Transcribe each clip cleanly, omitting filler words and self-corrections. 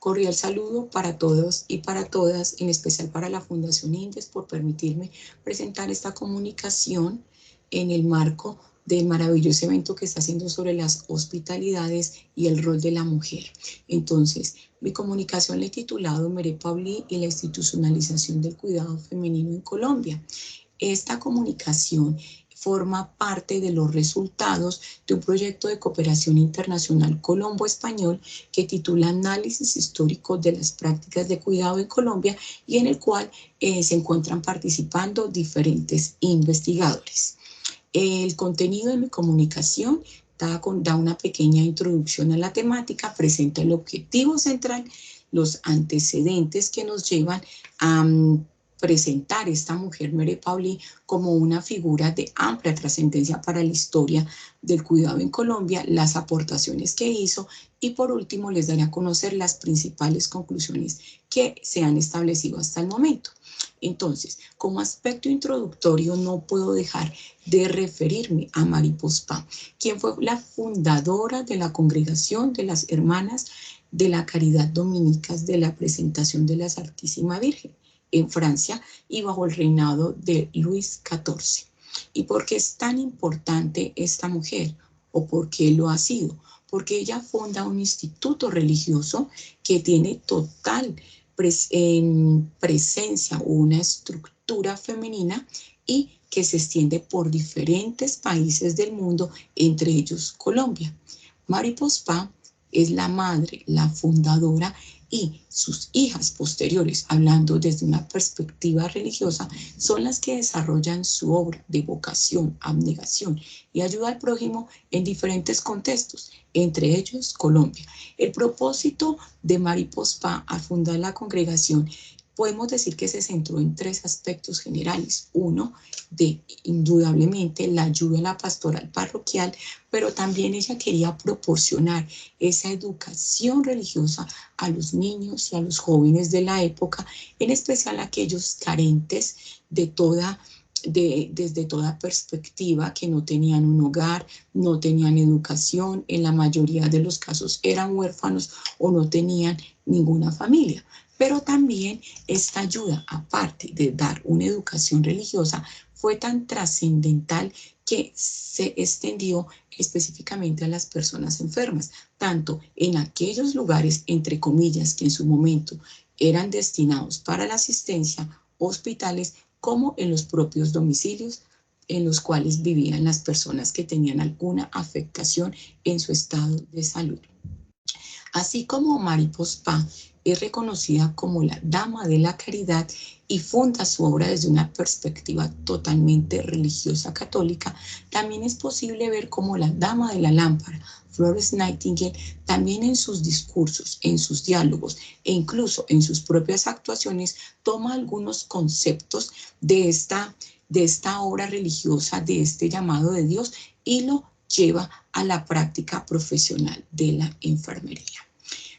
Cordial saludo para todos y para todas, en especial para la Fundación INDES, por permitirme presentar esta comunicación en el marco del maravilloso evento que está haciendo sobre las hospitalidades y el rol de la mujer. Entonces, mi comunicación la he titulado Mere Pauli y la institucionalización del cuidado femenino en Colombia. Esta comunicación forma parte de los resultados de un proyecto de cooperación internacional colombo-español que titula Análisis histórico de las prácticas de cuidado en Colombia y en el cual se encuentran participando diferentes investigadores. El contenido de mi comunicación da una pequeña introducción a la temática, presenta el objetivo central, los antecedentes que nos llevan a presentar esta mujer Mere Pauli como una figura de amplia trascendencia para la historia del cuidado en Colombia, las aportaciones que hizo y por último les daré a conocer las principales conclusiones que se han establecido hasta el momento. Entonces, como aspecto introductorio no puedo dejar de referirme a Mari Pospá, quien fue la fundadora de la Congregación de las Hermanas de la Caridad Dominicas de la Presentación de la Santísima Virgen en Francia y bajo el reinado de Luis XIV. ¿Y por qué es tan importante esta mujer? ¿O por qué lo ha sido? Porque ella funda un instituto religioso que tiene total presencia o una estructura femenina y que se extiende por diferentes países del mundo, entre ellos Colombia. Mari Pospá es la madre, la fundadora, y sus hijas posteriores, hablando desde una perspectiva religiosa, son las que desarrollan su obra de vocación, abnegación y ayuda al prójimo en diferentes contextos, entre ellos Colombia. El propósito de Mari Pospá al fundar la congregación podemos decir que se centró en tres aspectos generales. Uno, de indudablemente la ayuda a la pastoral parroquial, pero también ella quería proporcionar esa educación religiosa a los niños y a los jóvenes de la época, en especial a aquellos carentes desde toda perspectiva, que no tenían un hogar, no tenían educación, en la mayoría de los casos eran huérfanos o no tenían ninguna familia. Pero también esta ayuda, aparte de dar una educación religiosa, fue tan trascendental que se extendió específicamente a las personas enfermas, tanto en aquellos lugares, entre comillas, que en su momento eran destinados para la asistencia, hospitales, como en los propios domicilios en los cuales vivían las personas que tenían alguna afectación en su estado de salud. Así como Mari Pospá es reconocida como la Dama de la Caridad y funda su obra desde una perspectiva totalmente religiosa católica, también es posible ver como la Dama de la Lámpara, Florence Nightingale, también en sus discursos, en sus diálogos e incluso en sus propias actuaciones, toma algunos conceptos de esta obra religiosa, de este llamado de Dios, y lo lleva a la práctica profesional de la enfermería.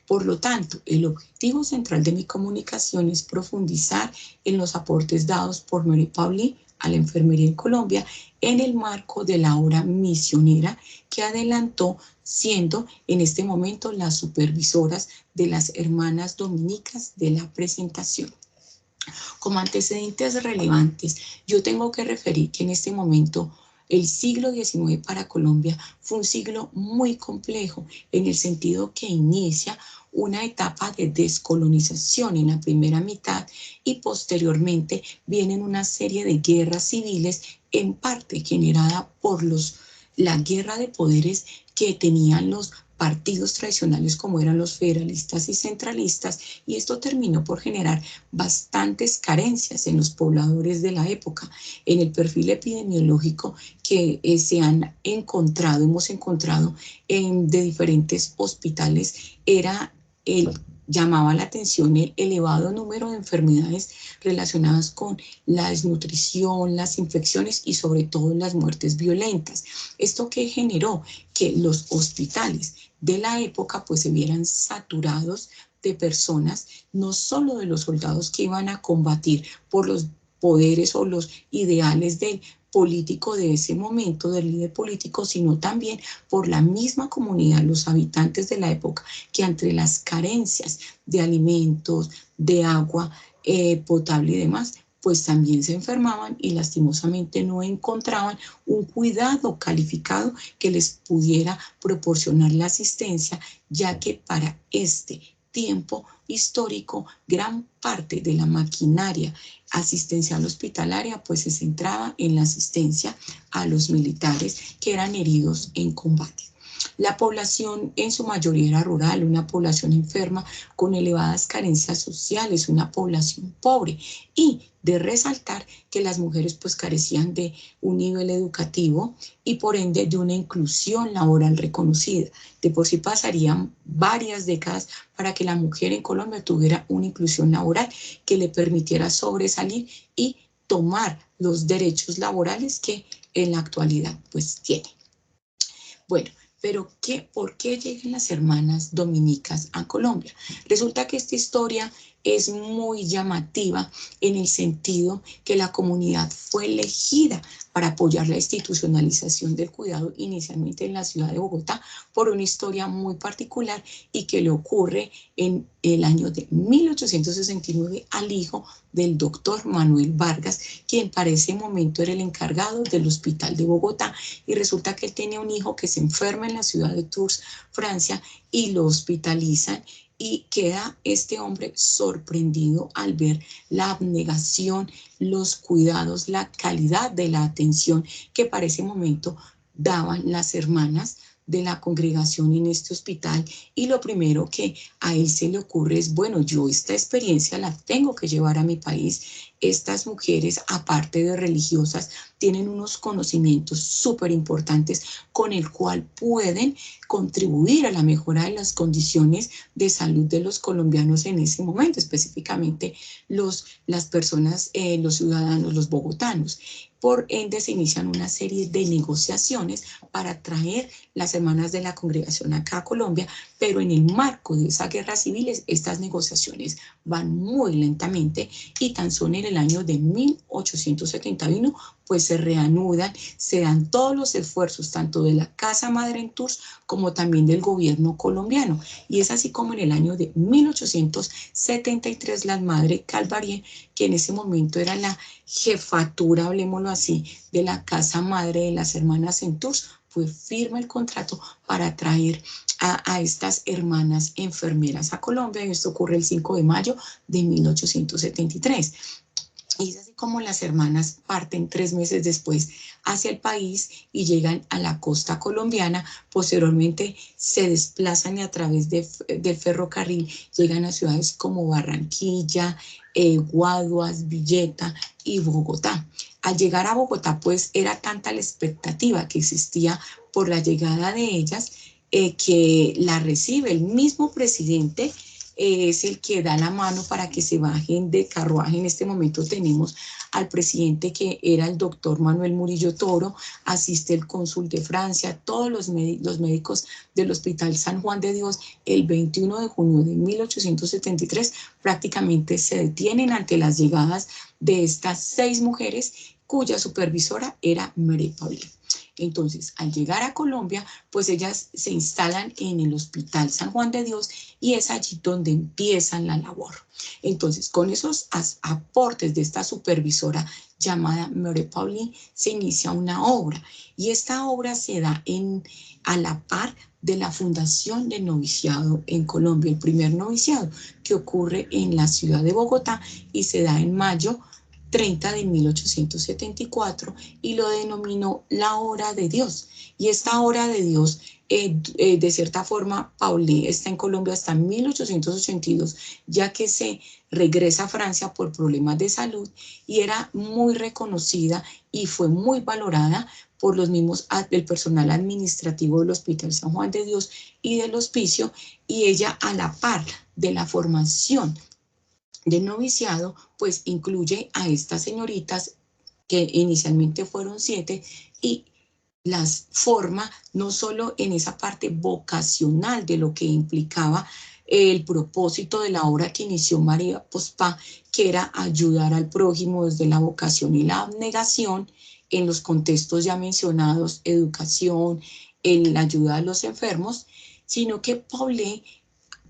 Por lo tanto, el objetivo central de mi comunicación es profundizar en los aportes dados por Mere Pauli a la enfermería en Colombia en el marco de la obra misionera que adelantó, siendo en este momento las supervisoras de las Hermanas Dominicas de la Presentación. Como antecedentes relevantes, yo tengo que referir que en este momento el siglo XIX para Colombia fue un siglo muy complejo, en el sentido que inicia una etapa de descolonización en la primera mitad y posteriormente vienen una serie de guerras civiles, en parte generada por la guerra de poderes que tenían los partidos tradicionales, como eran los federalistas y centralistas, y esto terminó por generar bastantes carencias en los pobladores de la época. En el perfil epidemiológico que hemos encontrado de diferentes hospitales, llamaba la atención el elevado número de enfermedades relacionadas con la desnutrición, las infecciones y sobre todo las muertes violentas. Esto que generó que los hospitales de la época pues se vieran saturados de personas, no solo de los soldados que iban a combatir por los poderes o los ideales del político de ese momento, del líder político, sino también por la misma comunidad, los habitantes de la época, que entre las carencias de alimentos, de agua potable y demás, pues también se enfermaban y lastimosamente no encontraban un cuidado calificado que les pudiera proporcionar la asistencia, ya que para este tiempo histórico gran parte de la maquinaria asistencial hospitalaria pues se centraba en la asistencia a los militares que eran heridos en combate. La población en su mayoría era rural, una población enferma con elevadas carencias sociales, una población pobre, y de resaltar que las mujeres pues carecían de un nivel educativo y por ende de una inclusión laboral reconocida. De por sí pasarían varias décadas para que la mujer en Colombia tuviera una inclusión laboral que le permitiera sobresalir y tomar los derechos laborales que en la actualidad pues tiene. Bueno, pero ¿por qué llegan las hermanas dominicas a Colombia? Resulta que esta historia es muy llamativa en el sentido que la comunidad fue elegida para apoyar la institucionalización del cuidado inicialmente en la ciudad de Bogotá por una historia muy particular y que le ocurre en el año de 1869 al hijo del doctor Manuel Vargas, quien para ese momento era el encargado del hospital de Bogotá, y resulta que él tenía un hijo que se enferma en la ciudad de Tours, Francia, y lo hospitalizan y queda este hombre sorprendido al ver la abnegación, los cuidados, la calidad de la atención que para ese momento daban las hermanas de la congregación en este hospital, y lo primero que a él se le ocurre es, bueno, yo esta experiencia la tengo que llevar a mi país. Estas mujeres, aparte de religiosas, tienen unos conocimientos súper importantes con el cual pueden contribuir a la mejora de las condiciones de salud de los colombianos en ese momento, específicamente las personas, los ciudadanos, los bogotanos. Por ende se inician una serie de negociaciones para traer las hermanas de la congregación acá a Colombia, pero en el marco de esa guerra civil estas negociaciones van muy lentamente y tan solo en el año de 1871 pues se reanudan, se dan todos los esfuerzos tanto de la Casa Madre en Tours como también del gobierno colombiano, y es así como en el año de 1873 la Madre Calvarien, que en ese momento era la jefatura, hablemoslo así, de la Casa Madre de las hermanas en Tours, pues firma el contrato para traer a estas hermanas enfermeras a Colombia, y esto ocurre el 5 de mayo de 1873. Y es así como las hermanas parten 3 meses después hacia el país y llegan a la costa colombiana. Posteriormente se desplazan y a través del ferrocarril llegan a ciudades como Barranquilla, Guaduas, Villeta y Bogotá. Al llegar a Bogotá, pues era tanta la expectativa que existía por la llegada de ellas, que la recibe el mismo presidente, es el que da la mano para que se bajen de carruaje. En este momento tenemos al presidente, que era el doctor Manuel Murillo Toro, asiste el cónsul de Francia, todos los médicos del Hospital San Juan de Dios. El 21 de junio de 1873 prácticamente se detienen ante las llegadas de estas 6 mujeres, cuya supervisora era Marie Pauline. Entonces, al llegar a Colombia, pues ellas se instalan en el Hospital San Juan de Dios y es allí donde empiezan la labor. Entonces, con esos aportes de esta supervisora llamada Marie Pauline, se inicia una obra, y esta obra se da a la par de la fundación del noviciado en Colombia, el primer noviciado que ocurre en la ciudad de Bogotá y se da en mayo 30 de 1874, y lo denominó la Hora de Dios. Y esta Hora de Dios, de cierta forma, Paulé está en Colombia hasta 1882, ya que se regresa a Francia por problemas de salud, y era muy reconocida y fue muy valorada por los mismos, el personal administrativo del Hospital San Juan de Dios y del hospicio, y ella, a la par de la formación del noviciado, pues incluye a estas señoritas, que inicialmente fueron 7, y las forma no solo en esa parte vocacional de lo que implicaba el propósito de la obra que inició María Pospá, que era ayudar al prójimo desde la vocación y la abnegación, en los contextos ya mencionados, educación, en la ayuda a los enfermos, sino que Paulé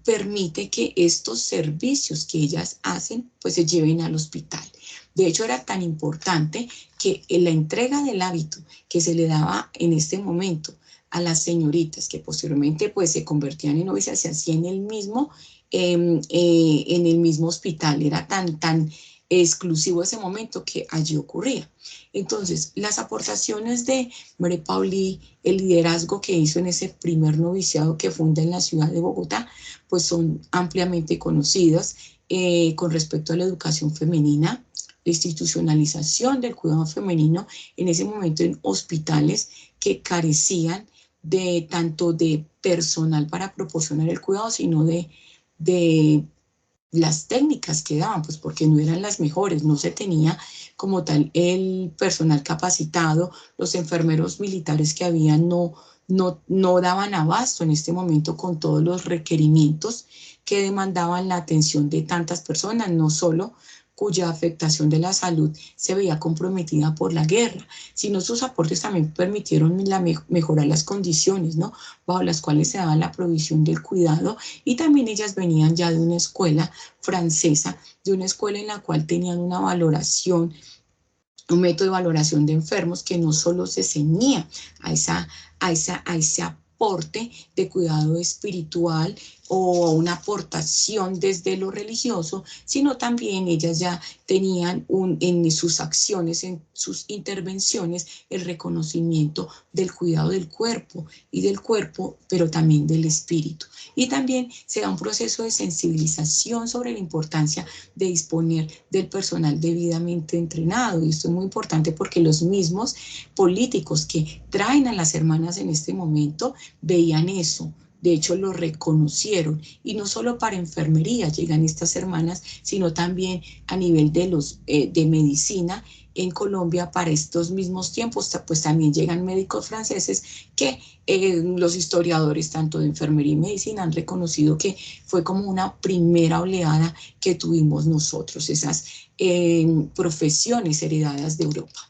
permite que estos servicios que ellas hacen pues se lleven al hospital. De hecho, era tan importante que en la entrega del hábito que se le daba en este momento a las señoritas que posteriormente pues se convertían en novicias, se hacía en el mismo hospital. Era tan exclusivo ese momento que allí ocurría. Entonces, las aportaciones de Marie Pauli, el liderazgo que hizo en ese primer noviciado que funda en la ciudad de Bogotá, pues son ampliamente conocidas con respecto a la educación femenina, la institucionalización del cuidado femenino en ese momento en hospitales que carecían de tanto de personal para proporcionar el cuidado, sino de las técnicas que daban, pues porque no eran las mejores, no se tenía como tal el personal capacitado, los enfermeros militares que había no daban abasto en este momento con todos los requerimientos que demandaban la atención de tantas personas, no solo cuya afectación de la salud se veía comprometida por la guerra, sino sus aportes también permitieron mejorar las condiciones, ¿no?, bajo las cuales se daba la provisión del cuidado, y también ellas venían ya de una escuela francesa, de una escuela en la cual tenían una valoración, un método de valoración de enfermos que no solo se ceñía a ese aporte de cuidado espiritual o una aportación desde lo religioso, sino también ellas ya tenían en sus acciones, en sus intervenciones, el reconocimiento del cuidado del cuerpo pero también del espíritu. Y también se da un proceso de sensibilización sobre la importancia de disponer del personal debidamente entrenado. Y esto es muy importante porque los mismos políticos que traen a las hermanas en este momento veían eso. De hecho, lo reconocieron, y no solo para enfermería llegan estas hermanas, sino también a nivel de medicina. En Colombia, para estos mismos tiempos, pues también llegan médicos franceses que los historiadores, tanto de enfermería y medicina, han reconocido que fue como una primera oleada que tuvimos nosotros, esas profesiones heredadas de Europa.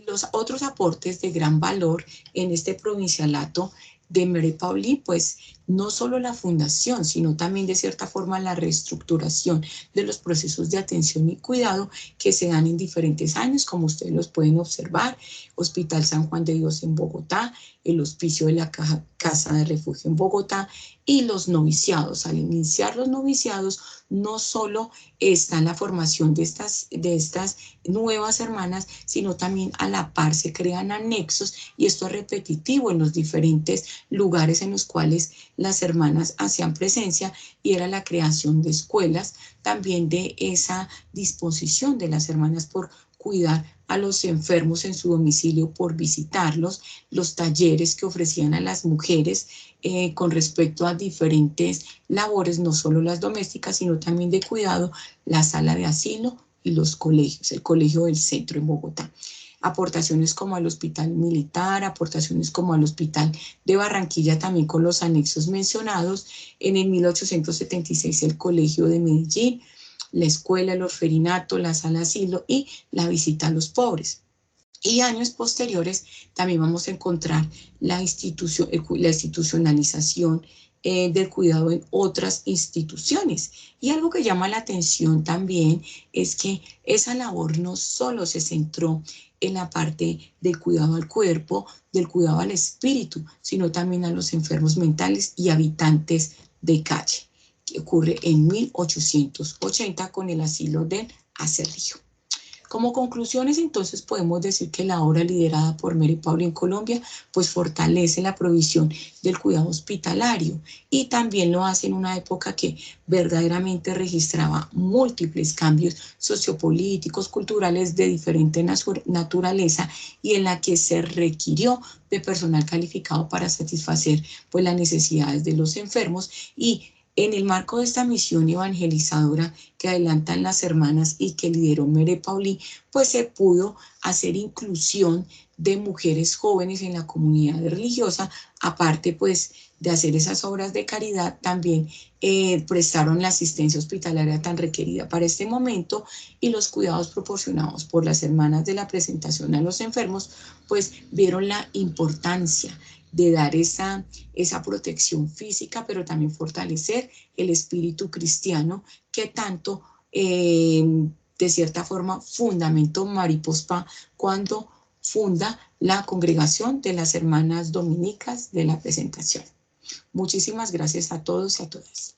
Los otros aportes de gran valor en este provincialato de Marie Pauli, pues no solo la fundación, sino también de cierta forma la reestructuración de los procesos de atención y cuidado que se dan en diferentes años, como ustedes los pueden observar: Hospital San Juan de Dios en Bogotá, el Hospicio de la Casa de Refugio en Bogotá, y los noviciados. Al iniciar los noviciados, no solo está la formación de estas nuevas hermanas, sino también a la par se crean anexos, y esto es repetitivo en los diferentes lugares en los cuales las hermanas hacían presencia, y era la creación de escuelas, también de esa disposición de las hermanas por cuidar a los enfermos en su domicilio, por visitarlos, los talleres que ofrecían a las mujeres con respecto a diferentes labores, no solo las domésticas, sino también de cuidado, la sala de asilo y los colegios, el Colegio del Centro en Bogotá. Aportaciones como al Hospital Militar, aportaciones como al Hospital de Barranquilla, también con los anexos mencionados. En el 1876 el Colegio de Medellín, la escuela, el orferinato, la sala de asilo y la visita a los pobres. Y años posteriores también vamos a encontrar la institucionalización del cuidado en otras instituciones. Y algo que llama la atención también es que esa labor no solo se centró en la parte del cuidado al cuerpo, del cuidado al espíritu, sino también a los enfermos mentales y habitantes de calle, que ocurre en 1880 con el asilo del Acerrío. Como conclusiones, entonces, podemos decir que la obra liderada por Marie Pauli en Colombia pues fortalece la provisión del cuidado hospitalario, y también lo hace en una época que verdaderamente registraba múltiples cambios sociopolíticos, culturales de diferente naturaleza, y en la que se requirió de personal calificado para satisfacer pues las necesidades de los enfermos. Y en el marco de esta misión evangelizadora que adelantan las hermanas y que lideró Mere Paulí, pues se pudo hacer inclusión de mujeres jóvenes en la comunidad religiosa, aparte pues de hacer esas obras de caridad, también prestaron la asistencia hospitalaria tan requerida para este momento, y los cuidados proporcionados por las hermanas de la presentación a los enfermos, pues vieron la importancia de dar esa protección física, pero también fortalecer el espíritu cristiano que tanto, de cierta forma, fundamentó Maripospa cuando funda la congregación de las hermanas dominicas de la presentación. Muchísimas gracias a todos y a todas.